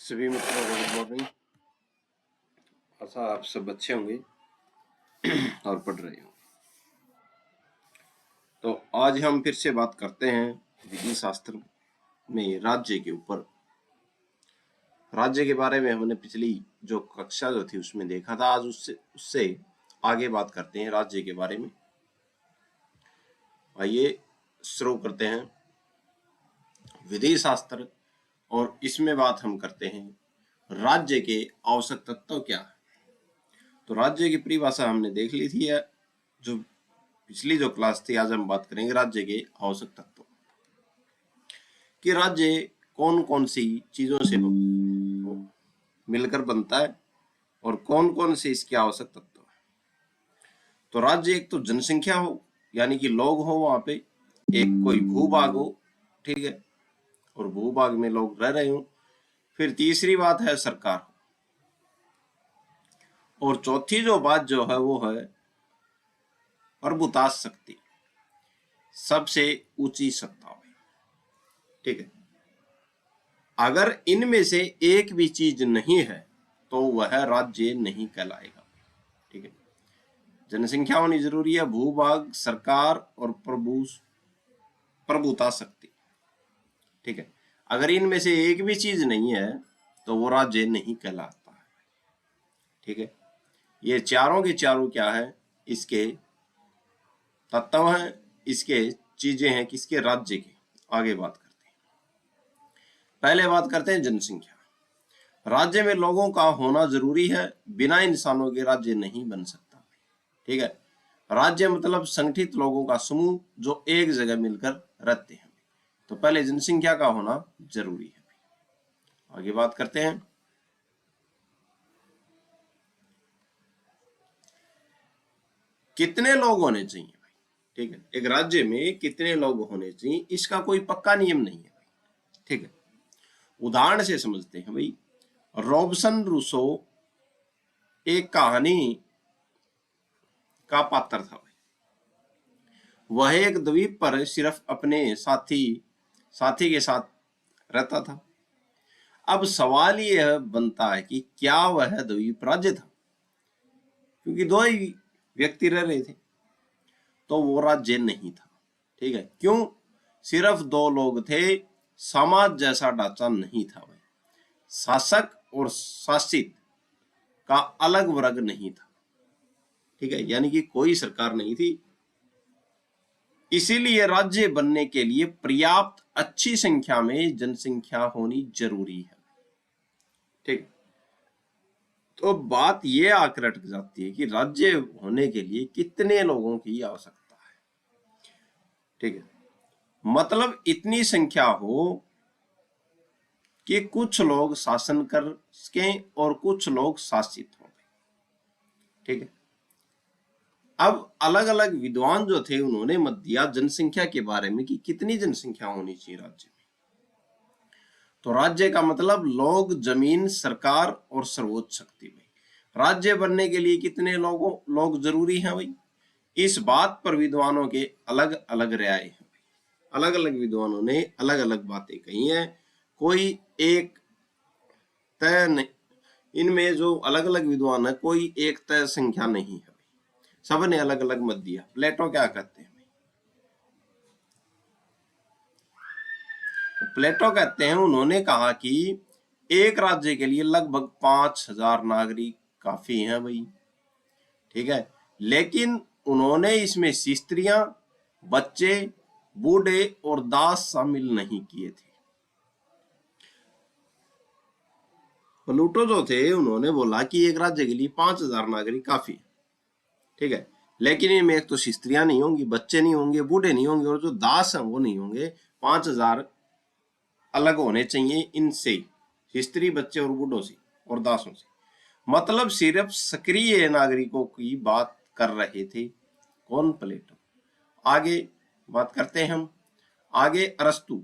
सभी मित्रों को गुड मॉर्निंग। आशा आप सब अच्छे होंगे और पढ़ रहे होंगे। तो आज हम फिर से बात करते हैं विधि शास्त्र में राज्य के ऊपर। राज्य के बारे में हमने पिछली जो कक्षा जो थी उसमें देखा था। आज उससे आगे बात करते हैं राज्य के बारे में। आइए शुरू करते हैं विधि शास्त्र, और इसमें बात हम करते हैं राज्य के आवश्यक तत्व क्या है। तो राज्य की परिभाषा हमने देख ली थी, जो पिछली जो क्लास थी। आज हम बात करेंगे राज्य के आवश्यक तत्व कि राज्य कौन कौन सी चीजों से मिलकर बनता है और कौन कौन से इसके आवश्यक तत्व है। तो राज्य एक तो जनसंख्या हो, यानी कि लोग हो वहां पे, एक कोई भूभाग हो, ठीक है, और भूभाग में लोग रह रहे हो। फिर तीसरी बात है सरकार, और चौथी जो बात जो है वो है प्रभुताश शक्ति, सबसे ऊंची सत्ता हो, ठीक है। अगर इनमें से एक भी चीज नहीं है तो वह राज्य नहीं कहलाएगा, ठीक है। जनसंख्या होनी जरूरी है, भूभाग, सरकार और प्रभुता शक्ति, ठीक है। अगर इनमें से एक भी चीज नहीं है तो वो राज्य नहीं कहलाता है, ठीक है। ये चारों के चारों क्या है, इसके तत्व हैं, इसके चीजें हैं, किसके, राज्य के। आगे बात करते हैं। पहले बात करते हैं जनसंख्या। राज्य में लोगों का होना जरूरी है, बिना इंसानों के राज्य नहीं बन सकता, ठीक है। राज्य मतलब संगठित लोगों का समूह जो एक जगह मिलकर रहते हैं। तो पहले जनसंख्या का होना जरूरी है। आगे बात करते हैं। कितने लोग होने चाहिए भाई, ठीक है। एक राज्य में कितने लोग होने चाहिए, इसका कोई पक्का नियम नहीं है भाई, ठीक है। उदाहरण से समझते हैं भाई। रॉबसन रूसो एक कहानी का पात्र था भाई। वह एक द्वीप पर सिर्फ अपने साथी के साथ रहता था। अब सवाल यह बनता है कि क्या वह द्वीप राज्य था, क्योंकि दो ही व्यक्ति रह रहे थे, तो वो राज्य नहीं था, ठीक है। क्यों? सिर्फ दो लोग थे, समाज जैसा ढांचा नहीं था भाई। शासक और शासित का अलग वर्ग नहीं था, ठीक है, यानी कि कोई सरकार नहीं थी। इसीलिए राज्य बनने के लिए पर्याप्त अच्छी संख्या में जनसंख्या होनी जरूरी है, ठीक। तो बात ये आकर अटक जाती है कि राज्य होने के लिए कितने लोगों की आवश्यकता है, ठीक है। मतलब इतनी संख्या हो कि कुछ लोग शासन कर सकें और कुछ लोग शासित हों, ठीक है। अब अलग अलग विद्वान जो थे उन्होंने मत दिया जनसंख्या के बारे में कि कितनी जनसंख्या होनी चाहिए राज्य में। तो राज्य का मतलब लोग, जमीन, सरकार और सर्वोच्च शक्ति में। राज्य बनने के लिए कितने लोग जरूरी हैं भाई, इस बात पर विद्वानों के अलग अलग राय है। अलग अलग विद्वानों ने अलग अलग बातें कही हैं, कोई एक तय नहीं। इनमें जो अलग अलग विद्वान है, कोई एक तय संख्या नहीं है, सबने अलग अलग मत दिया। प्लेटो क्या कहते हैं? प्लेटो कहते हैं, उन्होंने कहा कि एक राज्य के लिए लगभग 5000 नागरिक काफी हैं भाई, ठीक है। लेकिन उन्होंने इसमें स्त्रियां, बच्चे, बूढ़े और दास शामिल नहीं किए थे। प्लूटो जो थे उन्होंने बोला कि एक राज्य के लिए 5000 नागरिक काफी, ठीक है। लेकिन इनमें एक तो स्त्रियां नहीं होंगी, बच्चे नहीं होंगे, बूढ़े नहीं होंगे, और जो दास हैं वो नहीं होंगे। 5000 अलग होने चाहिए इनसे, स्त्री, बच्चे और बूढ़ों से और दासों से। मतलब सिर्फ सक्रिय नागरिकों की बात कर रहे थे। कौन? प्लेटो। आगे बात करते हैं हम। आगे अरस्तु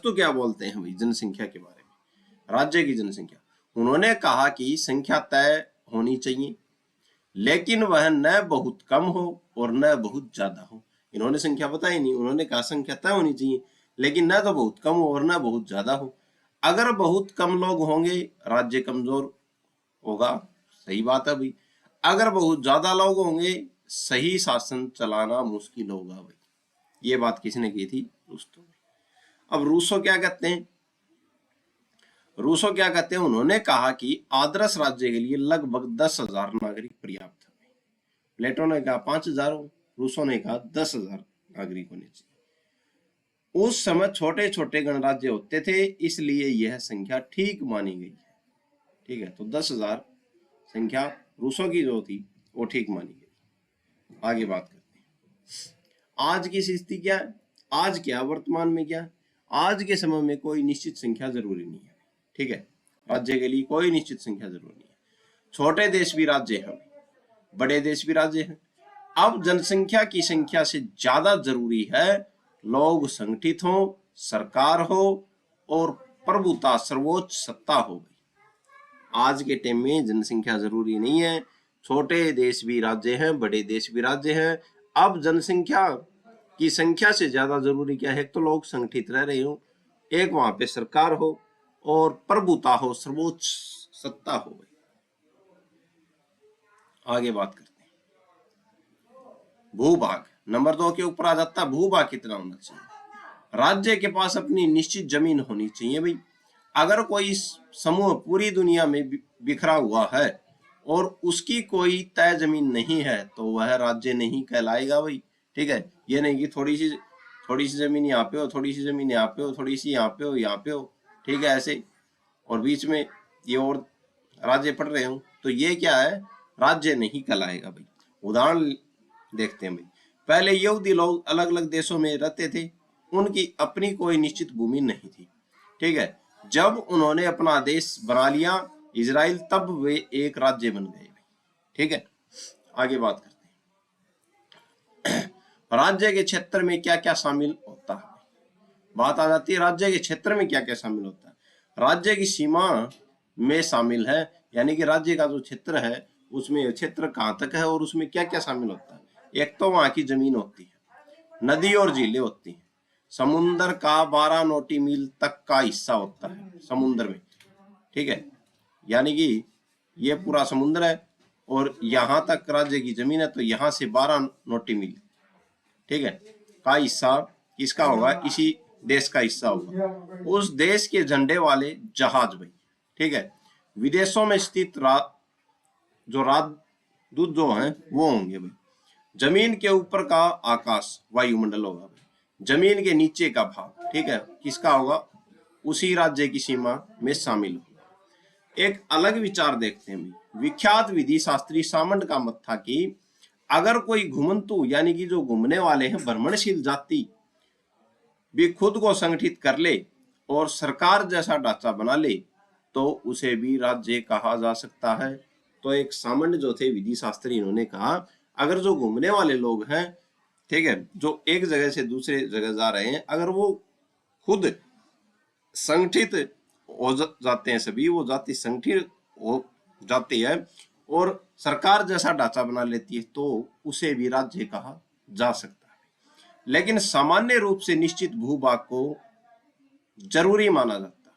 क्या बोलते हैं भाई जनसंख्या के बारे में, राज्य की जनसंख्या। उन्होंने कहा कि संख्या तय होनी चाहिए, लेकिन वह न बहुत कम हो और न बहुत ज्यादा हो। इन्होंने संख्या बताई नहीं, उन्होंने कहा संख्या तय होनी चाहिए, लेकिन न तो बहुत कम हो और न बहुत ज्यादा हो। अगर बहुत कम लोग होंगे राज्य कमजोर होगा, सही बात है भाई। अगर बहुत ज्यादा लोग होंगे सही शासन चलाना मुश्किल होगा भाई। ये बात किसने की थी? रूसो। अब रूसो क्या कहते हैं? रूसो क्या कहते हैं? उन्होंने कहा कि आदर्श राज्य के लिए लगभग 10,000 नागरिक पर्याप्त है। प्लेटो ने कहा 5,000 हो, रूसो ने कहा 10,000 नागरिक होने चाहिए। उस समय छोटे छोटे गणराज्य होते थे, इसलिए यह संख्या ठीक मानी गई है। ठीक है, तो 10,000 संख्या रूसो की जो थी वो ठीक मानी गई। आगे बात करते हैं आज की स्थिति क्या है। आज क्या, वर्तमान में क्या, आज के समय में कोई निश्चित संख्या जरूरी नहीं है। ठीक है, राज्य के लिए कोई निश्चित संख्या जरूरी नहीं है। छोटे देश भी राज्य हैं, बड़े देश भी राज्य हैं। अब जनसंख्या की संख्या से ज्यादा जरूरी है लोग संगठित हो, सरकार हो और प्रभुता सर्वोच्च सत्ता हो गई। आज के टाइम में जनसंख्या जरूरी नहीं है, छोटे देश भी राज्य हैं, बड़े देश भी राज्य हैं। अब जनसंख्या की संख्या से ज्यादा जरूरी क्या है? तो लोग संगठित रह रहे हो, एक वहां पे सरकार हो और प्रभुता हो, सर्वोच्च सत्ता हो गई। आगे बात करते हैं भूभाग। नंबर 2 के ऊपर आ जाता है भूभाग कितना होना चाहिए। राज्य के पास अपनी निश्चित जमीन होनी चाहिए भाई। अगर कोई समूह पूरी दुनिया में बिखरा हुआ है और उसकी कोई तय जमीन नहीं है तो वह राज्य नहीं कहलाएगा भाई। ठीक है, ये नहीं कि थोड़ी सी जमीन यहाँ पे हो, थोड़ी सी जमीन यहाँ पे हो, थोड़ी सी यहाँ पे हो, यहाँ पे हो, ठीक है ऐसे, और बीच में ये और राज्य पड़ रहे हो, तो ये क्या है? राज्य नहीं कहलाएगा भाई। उदाहरण देखते हैं भाई। पहले यहूदी लोग अलग अलग देशों में रहते थे, उनकी अपनी कोई निश्चित भूमि नहीं थी। ठीक है, जब उन्होंने अपना देश बना लिया इजराइल, तब वे एक राज्य बन गए। ठीक है, आगे बात करते हैं राज्य के क्षेत्र में क्या क्या शामिल होता है। बात आ जाती है राज्य के क्षेत्र में क्या क्या शामिल होता है। राज्य की सीमा में शामिल है, यानी कि राज्य का जो क्षेत्र है उसमें क्षेत्र कहाँ तक है और उसमें क्या क्या शामिल होता है। एक तो वहां की जमीन होती है, नदी और झीलें होती हैं, समुन्द्र का 12 नौटी मील तक का हिस्सा होता है समुद्र में। ठीक है, यानी कि ये पूरा समुद्र है और यहाँ तक राज्य की जमीन है, तो यहाँ से 12 नौटी मील, ठीक है, का हिस्सा किसका होगा? इसी देश का हिस्सा होगा। उस देश के झंडे वाले जहाज भाई। ठीक है, विदेशों में स्थित जो राजदूत जो हैं वो होंगे भाई। जमीन के ऊपर का आकाश वायुमंडल होगा भाई। जमीन के नीचे का भाग, ठीक है, किसका होगा? उसी राज्य की सीमा में शामिल होगा। एक अलग विचार देखते हैं भाई। विख्यात विधि शास्त्री सामंत का मत था कि अगर कोई घुमंतु यानी कि जो घूमने वाले हैं भ्रमणशील जाति भी खुद को संगठित कर ले और सरकार जैसा ढांचा बना ले तो उसे भी राज्य कहा जा सकता है। तो एक सामान्य जो थे विधि शास्त्री, इन्होंने कहा अगर जो घूमने वाले लोग हैं, ठीक है, जो एक जगह से दूसरे जगह जा रहे हैं, अगर वो खुद संगठित हो जाते हैं, सभी वो जाति संगठित हो जाती है और सरकार जैसा ढांचा बना लेती है तो उसे भी राज्य कहा जा सकता है। लेकिन सामान्य रूप से निश्चित भूभाग को जरूरी माना जाता है।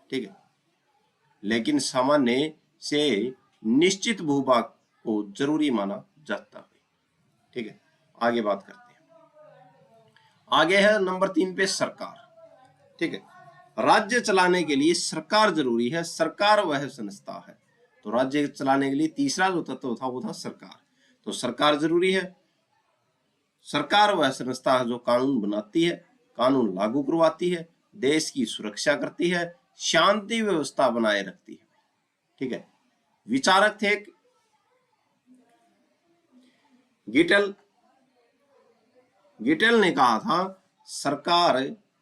ठीक है, लेकिन सामान्य से निश्चित भूभाग को जरूरी माना जाता है। ठीक है, आगे बात करते हैं। आगे है नंबर 3 पे सरकार। ठीक है, राज्य चलाने के लिए सरकार जरूरी है। सरकार वह संस्था है, तो राज्य चलाने के लिए तीसरा जो तत्व था वो था सरकार। तो सरकार जरूरी है। सरकार वह संस्था है जो कानून बनाती है, कानून लागू करवाती है, देश की सुरक्षा करती है, शांति व्यवस्था बनाए रखती है। ठीक है, विचारक थे गिटेल ने कहा था सरकार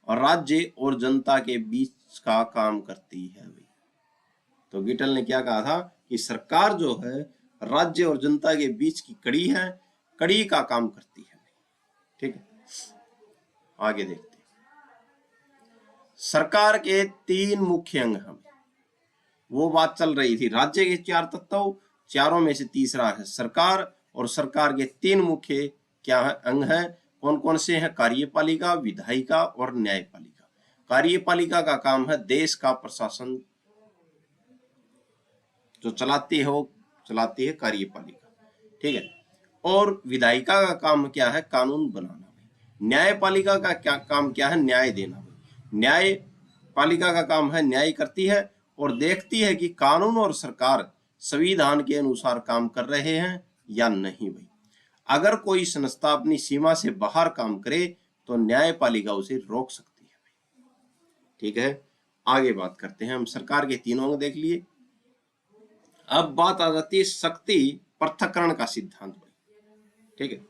और राज्य और जनता के बीच का काम करती है। तो गिटेल ने क्या कहा था कि सरकार जो है राज्य और जनता के बीच की कड़ी है, कड़ी का काम करती है। ठीक है, आगे देखते हैं। सरकार के 3 मुख्य अंग हैं। वो बात चल रही थी राज्य के 4 तत्व, चारों में से तीसरा है सरकार, और सरकार के 3 मुख्य क्या है अंग हैं, कौन कौन से हैं? कार्यपालिका, विधायिका और न्यायपालिका। कार्यपालिका का काम है देश का प्रशासन, जो चलाती है कार्यपालिका, ठीक है। और विधायिका का काम क्या है? कानून बनाना। न्यायपालिका का क्या काम क्या है? न्याय देना। न्यायपालिका का काम है न्याय करती है और देखती है कि कानून और सरकार संविधान के अनुसार काम कर रहे हैं या नहीं भाई। अगर कोई संस्था अपनी सीमा से बाहर काम करे तो न्यायपालिका उसे रोक सकती है भाई, ठीक है। आगे बात करते हैं हम, सरकार के तीनों अंग देख लिए। अब बात आ जाती है शक्ति पृथक्करण का सिद्धांत भाई, ठीक है।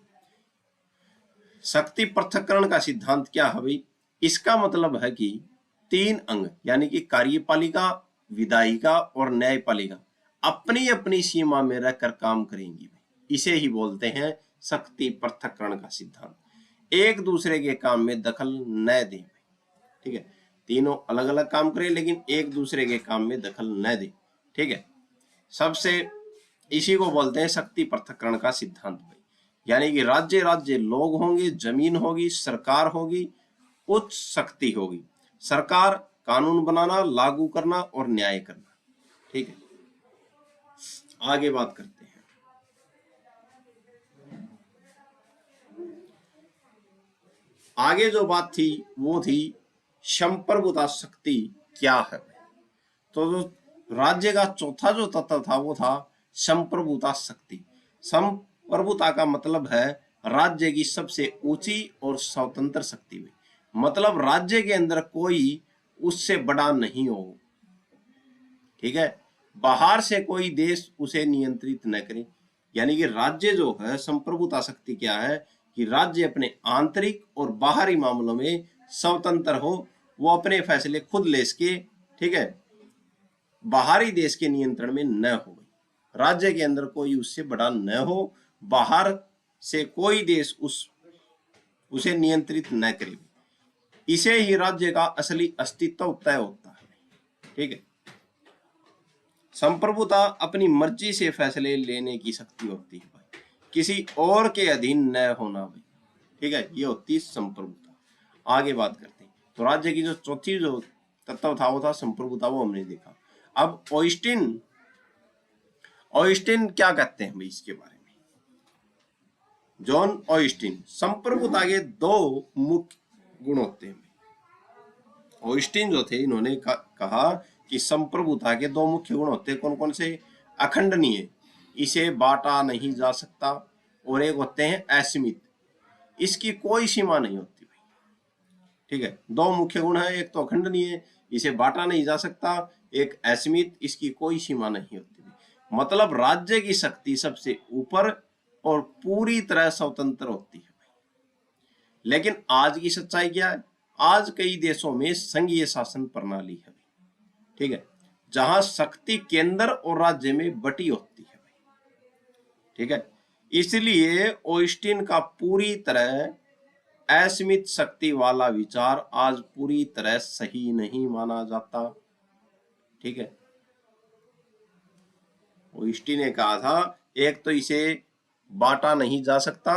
शक्ति पृथक्करण का सिद्धांत क्या है भाई? इसका मतलब है कि तीन अंग यानी कि कार्यपालिका, विधायिका और न्यायपालिका अपनी अपनी सीमा में रहकर काम करेंगी भाई। इसे ही बोलते हैं शक्ति पृथक्करण का सिद्धांत। एक दूसरे के काम में दखल न दें, ठीक है। तीनों अलग अलग काम करें लेकिन एक दूसरे के काम में दखल न दें, ठीक है। सबसे इसी को बोलते हैं शक्ति पृथक्करण का सिद्धांत भाई। यानी कि राज्य राज्य लोग होंगे, जमीन होगी, सरकार होगी, उच्च शक्ति होगी। सरकार कानून बनाना, लागू करना और न्याय करना, ठीक है। आगे बात करते हैं। आगे जो बात थी वो थी संप्रभुता शक्ति क्या है। तो जो राज्य का चौथा जो तत्व था वो था संप्रभुता शक्ति। संप्रभुता का मतलब है राज्य की सबसे ऊंची और स्वतंत्र शक्ति में, मतलब राज्य के अंदर कोई उससे बड़ा नहीं हो, ठीक है। बाहर से कोई देश उसे नियंत्रित न करे। यानी कि राज्य जो है, संप्रभुता शक्ति क्या है कि राज्य अपने आंतरिक और बाहरी मामलों में स्वतंत्र हो, वो अपने फैसले खुद ले सके, ठीक है, बाहरी देश के नियंत्रण में न हो। राज्य के अंदर कोई उससे बड़ा न हो, बाहर से कोई देश उसे नियंत्रित न करे। इसे ही राज्य का असली अस्तित्व तय होता है, ठीक है। संप्रभुता अपनी मर्जी से फैसले लेने की शक्ति होती है भाई, किसी और के अधीन न होना भाई, ठीक है, ये होती है संप्रभुता। आगे बात करते हैं। तो राज्य की जो चौथी जो तत्व था वो था संप्रभुता, वो हमने देखा। अब ऑयस्टीन क्या कहते हैं भाई इसके बारे में? जॉन ऑयस्टीन, संप्रभुता के दो मुख्य गुण होते हैं। ऑयस्टीन जो थे इन्होंने कहा कि संप्रभुता के दो मुख्य गुण होते हैं। कौन कौन से? अखंडनीय, इसे बांटा नहीं जा सकता, और एक होते हैं असीमित, इसकी कोई सीमा नहीं होती भाई, ठीक है। दो मुख्य गुण है, एक तो अखंडनीय, इसे बांटा नहीं जा सकता, एक असीमित, इसकी कोई सीमा नहीं होती। मतलब राज्य की शक्ति सबसे ऊपर और पूरी तरह स्वतंत्र होती है। लेकिन आज की सच्चाई क्या है? आज कई देशों में संघीय शासन प्रणाली है, ठीक है, जहां शक्ति केंद्र और राज्य में बटी होती है, ठीक है। इसलिए ऑयस्टीन का पूरी तरह असीमित शक्ति वाला विचार आज पूरी तरह सही नहीं माना जाता, ठीक है। ऑयस्टीन ने कहा था एक तो इसे बांटा नहीं जा सकता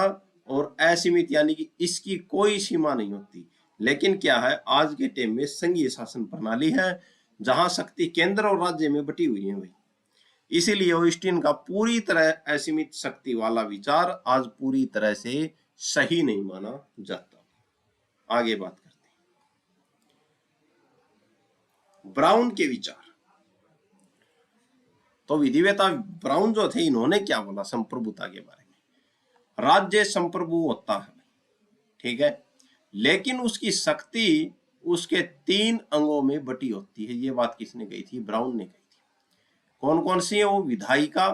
और असीमित यानी कि इसकी कोई सीमा नहीं होती। लेकिन क्या है, आज के टाइम में संघीय शासन प्रणाली है जहां शक्ति केंद्र और राज्य में बटी हुई है भाई। इसीलिए ऑयस्टीन का पूरी तरह असीमित शक्ति वाला विचार आज पूरी तरह से सही नहीं माना जाता। आगे बात करते हैं ब्राउन के विचार। तो विधिवेता ब्राउन जो थे इन्होंने क्या बोला संप्रभुता के बारे में? राज्य संप्रभु होता है, ठीक है, लेकिन उसकी शक्ति उसके तीन अंगों में बटी होती है। ये बात किसने कही थी? ब्राउन ने कही थी। कौन कौन सी है वो? विधायिका,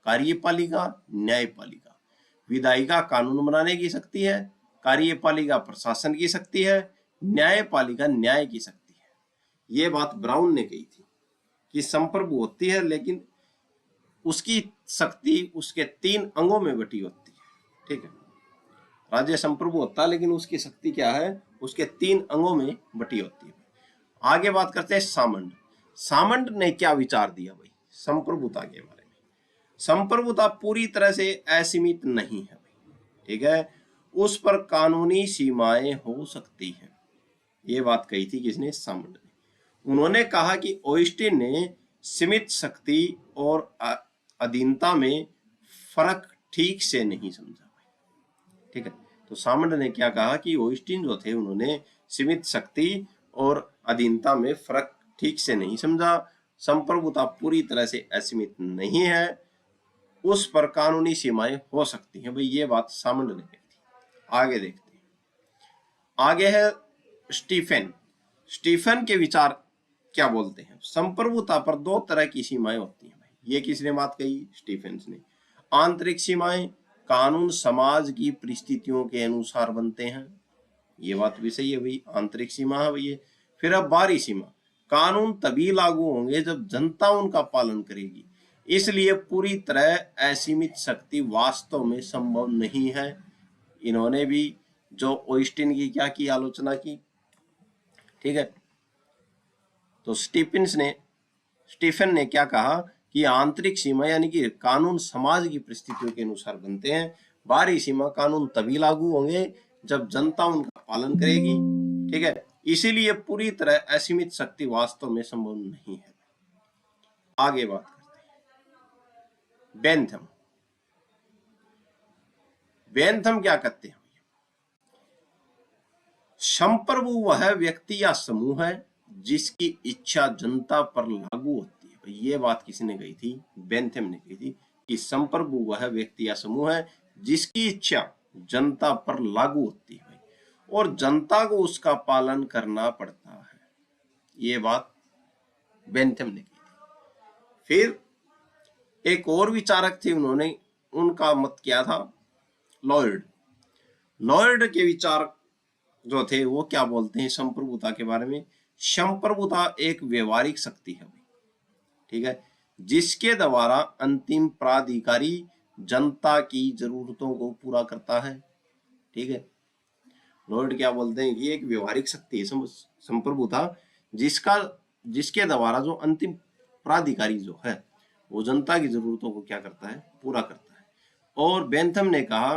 कार्यपालिका, न्यायपालिका। विधायिका कानून बनाने की शक्ति है, कार्यपालिका प्रशासन की शक्ति है, न्यायपालिका न्याय की शक्ति है। ये बात ब्राउन ने कही थी कि संप्रभु होती है लेकिन उसकी शक्ति उसके तीन अंगों में बटी होती है, ठीक है। राज्य संप्रभु होता है लेकिन उसकी शक्ति क्या है? उसके तीन अंगों में बटी होती है। आगे बात करते हैं सामंड। सामंड ने क्या विचार दिया भाई संप्रभुता के बारे में? संप्रभुता पूरी तरह से असीमित नहीं है भाई, ठीक है, उस पर कानूनी सीमाएं हो सकती हैं, ये बात कही थी किसने? सामंत ने। उन्होंने कहा कि ऑयस्टीन ने सीमित शक्ति और अधीनता में फर्क ठीक से नहीं समझा। ठीक है, तो सामंत ने क्या कहा कि ऑयस्टीन जो थे उन्होंने सीमित शक्ति और अधीनता में फर्क ठीक से नहीं समझा। संप्रभुता पूरी तरह से असीमित नहीं है, उस पर कानूनी सीमाएं हो सकती हैं। भाई ये बात सामंत ने कही थी। आगे देखते हैं। आगे है स्टीफन। स्टीफन के विचार क्या बोलते हैं? संप्रभुता पर दो तरह की सीमाएं होती हैं। भाई ये किसने बात कही? स्टीफन ने। आंतरिक सीमाएं, कानून समाज की परिस्थितियों के अनुसार बनते हैं। ये बात भी सही है भाई, आंतरिक सीमा है भैया। फिर अब बाहरी सीमा, कानून तभी लागू होंगे जब जनता उनका पालन करेगी, इसलिए पूरी तरह असीमित शक्ति वास्तव में संभव नहीं है। इन्होंने भी जो ऑयस्टीन की क्या की आलोचना की। ठीक है, तो स्टीफन ने क्या कहा कि आंतरिक सीमा यानी कि कानून समाज की परिस्थितियों के अनुसार बनते हैं, बाहरी सीमा कानून तभी लागू होंगे जब जनता उनका पालन करेगी। ठीक है, इसीलिए पूरी तरह असीमित शक्ति वास्तव में संभव नहीं है। आगे बात करते हैं बेंथम। बेंथम क्या कहते हैं? संप्रभु वह व्यक्ति या समूह है जिसकी इच्छा जनता पर लागू होती है। ये बात किसने कही थी? बेंथम ने कही थी कि संप्रभु वह व्यक्ति या समूह है जिसकी इच्छा जनता पर लागू होती है और जनता को उसका पालन करना पड़ता है। ये बात बेंथम ने कही थी। फिर एक और विचारक थे, उन्होंने उनका मत क्या था? लॉयड। लॉयड के विचार जो थे वो क्या बोलते हैं संप्रभुता के बारे में? संप्रभुता एक व्यवहारिक शक्ति है। ठीक है, जिसके द्वारा अंतिम प्राधिकारी जनता की जरूरतों को पूरा करता है। ठीक है, लॉयड क्या बोलते हैं कि एक व्यवहारिक शक्ति है संप्रभुता, जिसके द्वारा जो अंतिम प्राधिकारी जो है वो जनता की जरूरतों को क्या करता है? पूरा करता है। और बेंथम ने कहा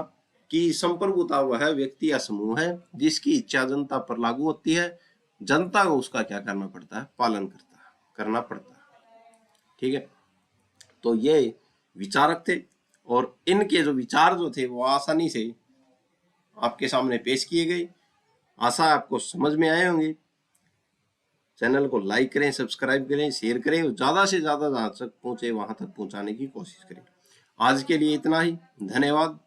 कि संप्रभुता वह व्यक्ति या समूह है जिसकी इच्छा जनता पर लागू होती है, जनता को उसका क्या करना पड़ता है? पालन करना पड़ता है। ठीक है, तो ये विचारक थे और इनके जो विचार जो थे वो आसानी से आपके सामने पेश किए गए। आशा आपको समझ में आए होंगे। चैनल को लाइक करें, सब्सक्राइब करें, शेयर करें और ज्यादा से ज्यादा जहां तक पहुंचे वहां तक पहुंचाने की कोशिश करें। आज के लिए इतना ही। धन्यवाद।